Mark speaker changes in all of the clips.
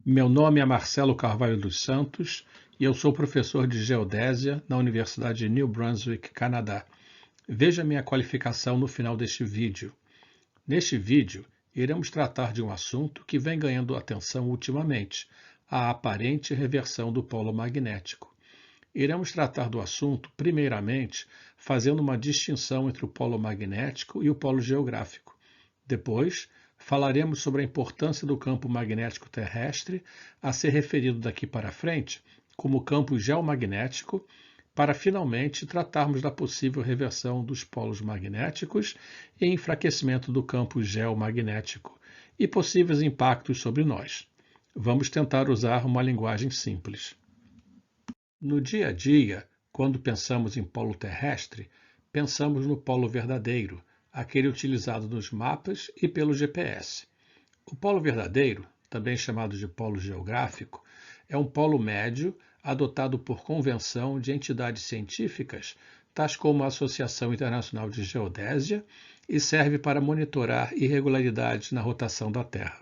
Speaker 1: Meu nome é Marcelo Carvalho dos Santos e eu sou professor de Geodésia na Universidade de New Brunswick, Canadá. Veja minha qualificação no final deste vídeo. Neste vídeo, iremos tratar de um assunto que vem ganhando atenção ultimamente, a aparente reversão do polo magnético. Iremos tratar do assunto, primeiramente, fazendo uma distinção entre o polo magnético e o polo geográfico. Depois, falaremos sobre a importância do campo magnético terrestre, a ser referido daqui para frente como campo geomagnético, para finalmente tratarmos da possível reversão dos polos magnéticos e enfraquecimento do campo geomagnético e possíveis impactos sobre nós. Vamos tentar usar uma linguagem simples. No dia a dia, quando pensamos em polo terrestre, pensamos no polo verdadeiro, aquele utilizado nos mapas e pelo GPS. O polo verdadeiro, também chamado de polo geográfico, é um polo médio adotado por convenção de entidades científicas, tais como a Associação Internacional de Geodésia, e serve para monitorar irregularidades na rotação da Terra.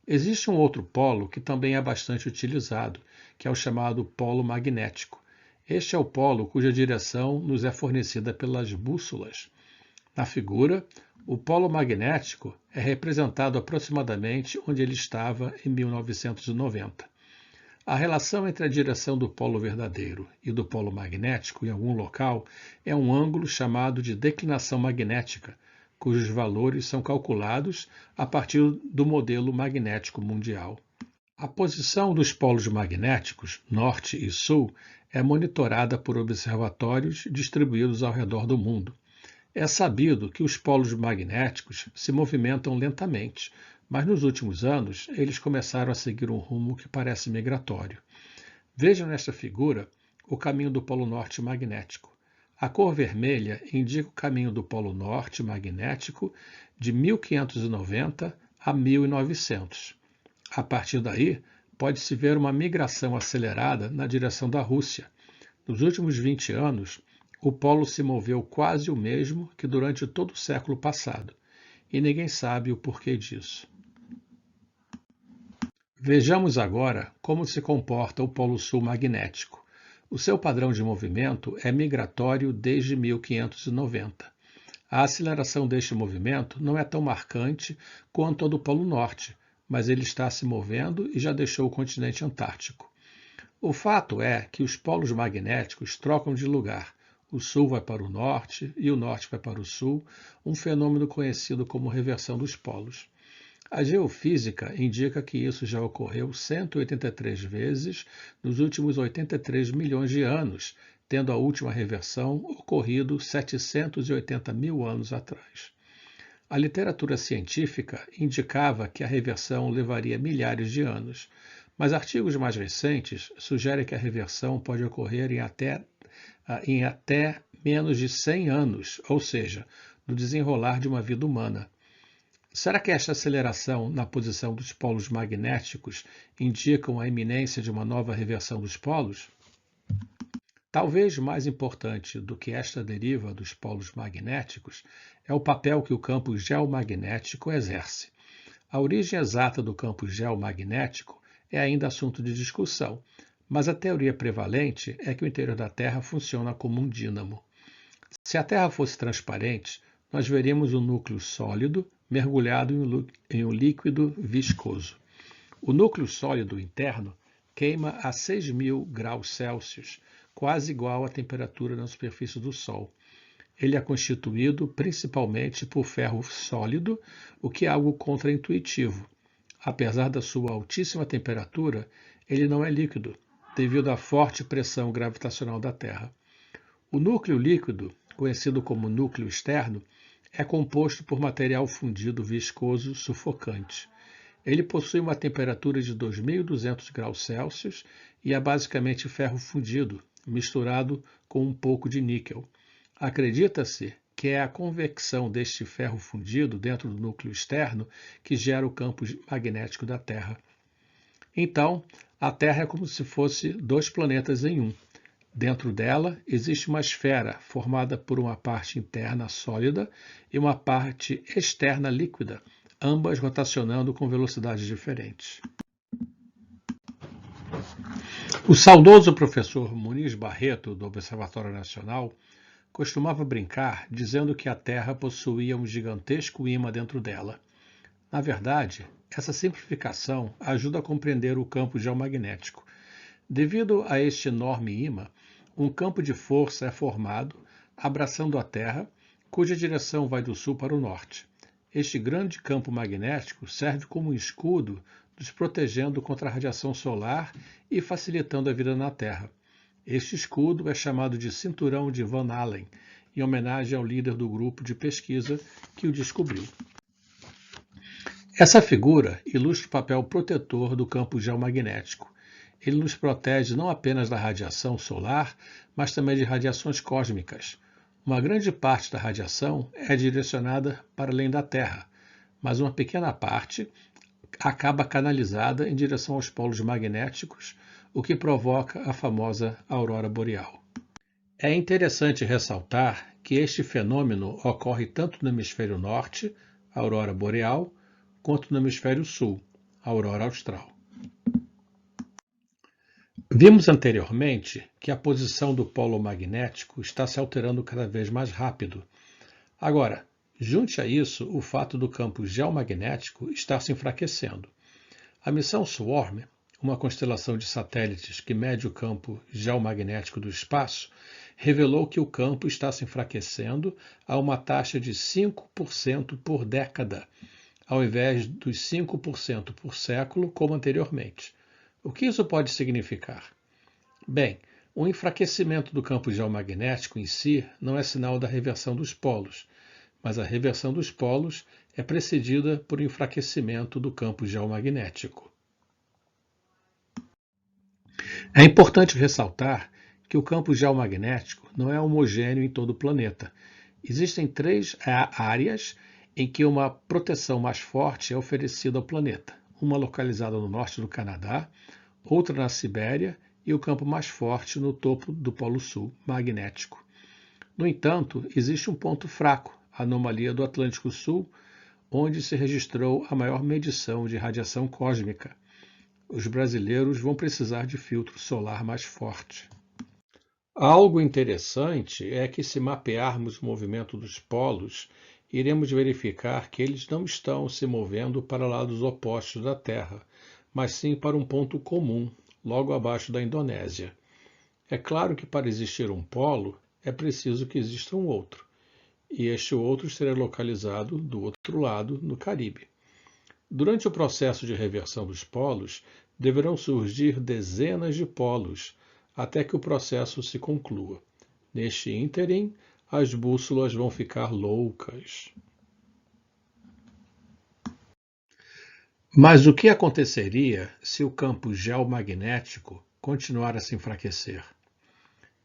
Speaker 1: Existe um outro polo que também é bastante utilizado, que é o chamado polo magnético. Este é o polo cuja direção nos é fornecida pelas bússolas. Na figura, o polo magnético é representado aproximadamente onde ele estava em 1990. A relação entre a direção do polo verdadeiro e do polo magnético em algum local é um ângulo chamado de declinação magnética, cujos valores são calculados a partir do modelo magnético mundial. A posição dos polos magnéticos, norte e sul, é monitorada por observatórios distribuídos ao redor do mundo. É sabido que os polos magnéticos se movimentam lentamente, mas nos últimos anos eles começaram a seguir um rumo que parece migratório. Vejam nesta figura o caminho do polo norte magnético. A cor vermelha indica o caminho do polo norte magnético de 1590 a 1900. A partir daí, pode-se ver uma migração acelerada na direção da Rússia. Nos últimos 20 anos, o polo se moveu quase o mesmo que durante todo o século passado, e ninguém sabe o porquê disso. Vejamos agora como se comporta o polo sul magnético. O seu padrão de movimento é migratório desde 1590. A aceleração deste movimento não é tão marcante quanto a do polo norte, mas ele está se movendo e já deixou o continente antártico. O fato é que os polos magnéticos trocam de lugar. O sul vai para o norte e o norte vai para o sul, um fenômeno conhecido como reversão dos polos. A geofísica indica que isso já ocorreu 183 vezes nos últimos 83 milhões de anos, tendo a última reversão ocorrido 780 mil anos atrás. A literatura científica indicava que a reversão levaria milhares de anos, mas artigos mais recentes sugerem que a reversão pode ocorrer em até menos de 100 anos, ou seja, no desenrolar de uma vida humana. Será que esta aceleração na posição dos polos magnéticos indicam a iminência de uma nova reversão dos polos? Talvez mais importante do que esta deriva dos polos magnéticos é o papel que o campo geomagnético exerce. A origem exata do campo geomagnético é ainda assunto de discussão, mas a teoria prevalente é que o interior da Terra funciona como um dínamo. Se a Terra fosse transparente, nós veríamos um núcleo sólido mergulhado em um líquido viscoso. O núcleo sólido interno queima a 6.000 graus Celsius, quase igual à temperatura na superfície do Sol. Ele é constituído principalmente por ferro sólido, o que é algo contraintuitivo. Apesar da sua altíssima temperatura, ele não é líquido, devido à forte pressão gravitacional da Terra. O núcleo líquido, conhecido como núcleo externo, é composto por material fundido viscoso sufocante. Ele possui uma temperatura de 2.200 graus Celsius e é basicamente ferro fundido, misturado com um pouco de níquel. Acredita-se que é a convecção deste ferro fundido dentro do núcleo externo que gera o campo magnético da Terra. Então, a Terra é como se fosse dois planetas em um. Dentro dela existe uma esfera formada por uma parte interna sólida e uma parte externa líquida, ambas rotacionando com velocidades diferentes. O saudoso professor Muniz Barreto, do Observatório Nacional, costumava brincar dizendo que a Terra possuía um gigantesco ímã dentro dela. Na verdade, essa simplificação ajuda a compreender o campo geomagnético. Devido a este enorme ímã, um campo de força é formado, abraçando a Terra, cuja direção vai do sul para o norte. Este grande campo magnético serve como um escudo, nos protegendo contra a radiação solar e facilitando a vida na Terra. Este escudo é chamado de Cinturão de Van Allen, em homenagem ao líder do grupo de pesquisa que o descobriu. Essa figura ilustra o papel protetor do campo geomagnético. Ele nos protege não apenas da radiação solar, mas também de radiações cósmicas. Uma grande parte da radiação é direcionada para além da Terra, mas uma pequena parte acaba canalizada em direção aos polos magnéticos, o que provoca a famosa aurora boreal. É interessante ressaltar que este fenômeno ocorre tanto no hemisfério norte, a aurora boreal, quanto no hemisfério sul, a aurora austral. Vimos anteriormente que a posição do polo magnético está se alterando cada vez mais rápido. Agora, junte a isso o fato do campo geomagnético estar se enfraquecendo. A missão SWARM, uma constelação de satélites que mede o campo geomagnético do espaço, revelou que o campo está se enfraquecendo a uma taxa de 5% por década, ao invés dos 5% por século, como anteriormente. O que isso pode significar? Bem, o enfraquecimento do campo geomagnético em si não é sinal da reversão dos polos, mas a reversão dos polos é precedida por enfraquecimento do campo geomagnético. É importante ressaltar que o campo geomagnético não é homogêneo em todo o planeta. Existem 3 áreas em que uma proteção mais forte é oferecida ao planeta, uma localizada no norte do Canadá, outra na Sibéria e o campo mais forte no topo do Polo Sul magnético. No entanto, existe um ponto fraco, a anomalia do Atlântico Sul, onde se registrou a maior medição de radiação cósmica. Os brasileiros vão precisar de filtro solar mais forte. Algo interessante é que, se mapearmos o movimento dos polos, iremos verificar que eles não estão se movendo para lados opostos da Terra, mas sim para um ponto comum, logo abaixo da Indonésia. É claro que para existir um polo, é preciso que exista um outro, e este outro será localizado do outro lado, no Caribe. Durante o processo de reversão dos polos, deverão surgir dezenas de polos, até que o processo se conclua. Neste ínterim, as bússolas vão ficar loucas. Mas o que aconteceria se o campo geomagnético continuar a se enfraquecer?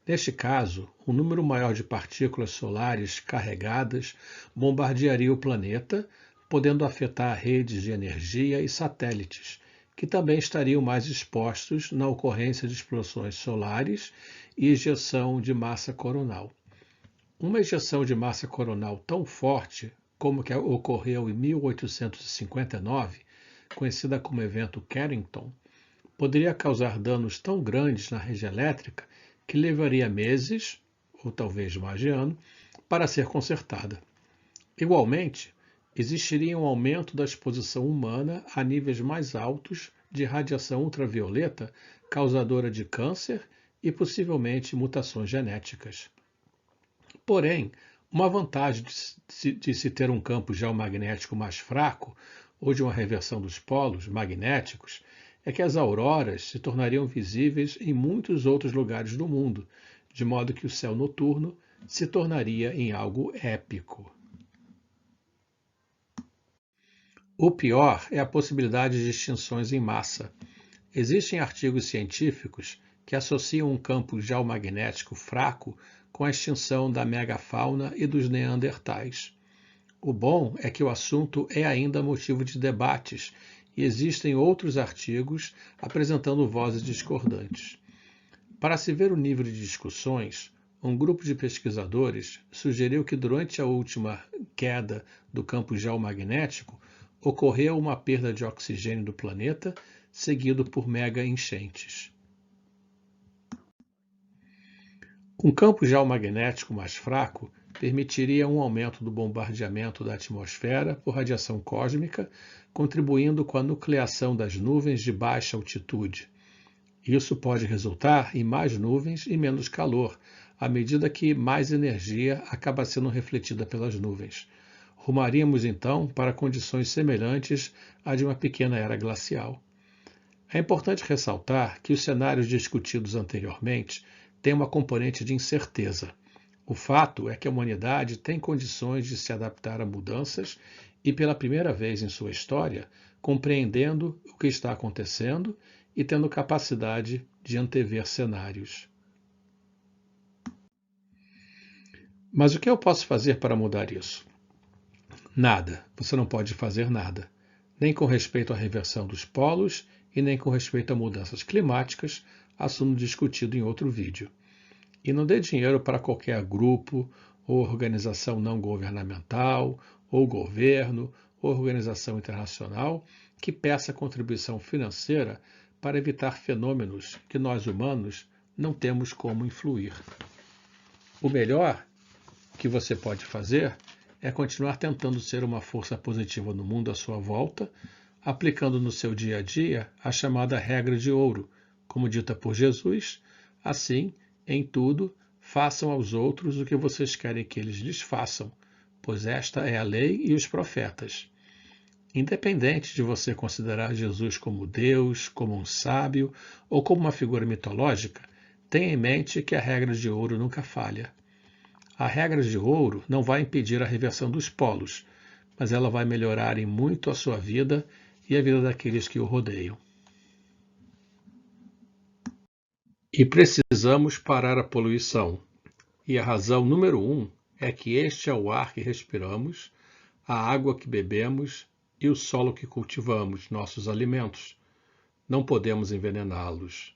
Speaker 1: Neste caso, um número maior de partículas solares carregadas bombardearia o planeta, podendo afetar redes de energia e satélites, que também estariam mais expostos na ocorrência de explosões solares e ejeção de massa coronal. Uma ejeção de massa coronal tão forte como que ocorreu em 1859, conhecida como evento Carrington, poderia causar danos tão grandes na rede elétrica que levaria meses, ou talvez mais de ano, para ser consertada. Igualmente, existiria um aumento da exposição humana a níveis mais altos de radiação ultravioleta causadora de câncer e possivelmente mutações genéticas. Porém, uma vantagem de se ter um campo geomagnético mais fraco ou de uma reversão dos polos magnéticos é que as auroras se tornariam visíveis em muitos outros lugares do mundo, de modo que o céu noturno se tornaria em algo épico. O pior é a possibilidade de extinções em massa. Existem artigos científicos que associam um campo geomagnético fraco com a extinção da megafauna e dos neandertais. O bom é que o assunto é ainda motivo de debates e existem outros artigos apresentando vozes discordantes. Para se ver o nível de discussões, um grupo de pesquisadores sugeriu que durante a última queda do campo geomagnético ocorreu uma perda de oxigênio do planeta, seguido por mega enchentes. Um campo geomagnético mais fraco permitiria um aumento do bombardeamento da atmosfera por radiação cósmica, contribuindo com a nucleação das nuvens de baixa altitude. Isso pode resultar em mais nuvens e menos calor, à medida que mais energia acaba sendo refletida pelas nuvens. Rumaríamos então para condições semelhantes à de uma pequena era glacial. É importante ressaltar que os cenários discutidos anteriormente têm uma componente de incerteza. O fato é que a humanidade tem condições de se adaptar a mudanças e, pela primeira vez em sua história, compreendendo o que está acontecendo e tendo capacidade de antever cenários. Mas o que eu posso fazer para mudar isso? Nada. Você não pode fazer nada. Nem com respeito à reversão dos polos e nem com respeito a mudanças climáticas, assunto discutido em outro vídeo. E não dê dinheiro para qualquer grupo ou organização não governamental, ou governo, ou organização internacional que peça contribuição financeira para evitar fenômenos que nós humanos não temos como influir. O melhor que você pode fazer é continuar tentando ser uma força positiva no mundo à sua volta, aplicando no seu dia a dia a chamada regra de ouro, como dita por Jesus. Assim, em tudo, façam aos outros o que vocês querem que eles lhes façam, pois esta é a lei e os profetas. Independente de você considerar Jesus como Deus, como um sábio ou como uma figura mitológica, tenha em mente que a regra de ouro nunca falha. A regra de ouro não vai impedir a reversão dos polos, mas ela vai melhorar em muito a sua vida e a vida daqueles que o rodeiam. E precisamos parar a poluição. E a razão número 1 é que este é o ar que respiramos, a água que bebemos e o solo que cultivamos, nossos alimentos. Não podemos envenená-los.